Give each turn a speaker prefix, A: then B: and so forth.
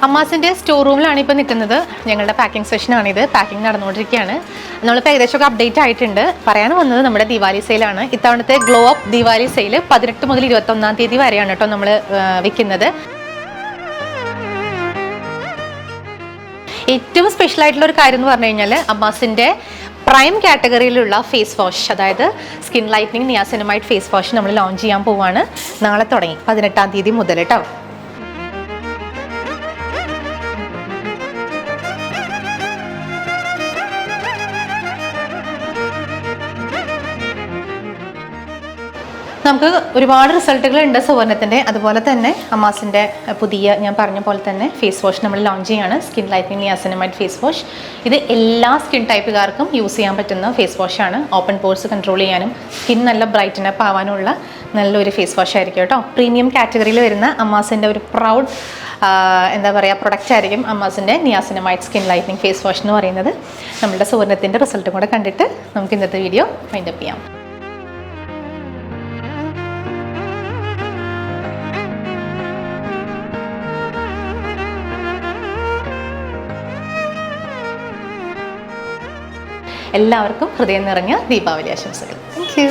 A: അമ്മാസിൻ്റെ store റൂമിലാണ് ഇപ്പോൾ നിൽക്കുന്നത്. ഞങ്ങളുടെ പാക്കിംഗ് സെഷനാണിത്. പാക്കിംഗ് നടന്നുകൊണ്ടിരിക്കുകയാണ്. നമ്മളിപ്പോൾ ഏകദേശമൊക്കെ അപ്ഡേറ്റ് ആയിട്ടുണ്ട്. പറയാൻ വന്നത് നമ്മുടെ ദിവാലി സെയിലാണ്. ഇത്തവണത്തെ ഗ്ലോ അപ്പ് ദിവാലി സെയിൽ 18 മുതൽ 21 തീയതി വരെയാണ് കേട്ടോ നമ്മൾ വിൽക്കുന്നത്. ഏറ്റവും സ്പെഷ്യൽ ആയിട്ടുള്ള ഒരു കാര്യം എന്ന് പറഞ്ഞു കഴിഞ്ഞാൽ അമ്മാസിൻ്റെ പ്രൈം കാറ്റഗറിയിലുള്ള ഫേസ് വാഷ്, അതായത് skin lightening niacinamide face wash നമ്മൾ ലോഞ്ച് ചെയ്യാൻ പോവുകയാണ്. നാളെ തുടങ്ങി 18 തീയതി മുതൽ കേട്ടോ. നമുക്ക് ഒരുപാട് റിസൾട്ടുകളുണ്ട് സുവർണത്തിൻ്റെ. അതുപോലെ തന്നെ അമ്മാസിൻ്റെ പുതിയ ഞാൻ പറഞ്ഞ പോലെ തന്നെ ഫേസ് വാഷ് നമ്മൾ ലോഞ്ച് ചെയ്യാണ്. Skin lightening niacinamide face wash. ഇത് എല്ലാ സ്കിൻ ടൈപ്പുകാർക്കും യൂസ് ചെയ്യാൻ പറ്റുന്ന ഫേസ് വാഷാണ്. ഓപ്പൺ പോർസ് കൺട്രോൾ ചെയ്യാനും സ്കിൻ നല്ല ബ്രൈറ്റനപ്പ് ആവാനുള്ള നല്ലൊരു ഫേസ് വാഷ് ആയിരിക്കും കേട്ടോ. പ്രീമിയം കാറ്റഗറിയിൽ വരുന്ന അമ്മാസിൻ്റെ ഒരു പ്രൗഡ് എന്താ പറയുക പ്രൊഡക്റ്റ് ആയിരിക്കും അമ്മാസിൻ്റെ niacinamide skin lightening face wash എന്ന് പറയുന്നത്. നമ്മുടെ സുവർണത്തിൻ്റെ റിസൾട്ടും കൂടെ കണ്ടിട്ട് നമുക്ക് ഇന്നത്തെ വീഡിയോ വൈൻഡപ്പ് ചെയ്യാം. എല്ലാവർക്കും ഹൃദയം നിറഞ്ഞ ദീപാവലി ആശംസകൾ. Thank you.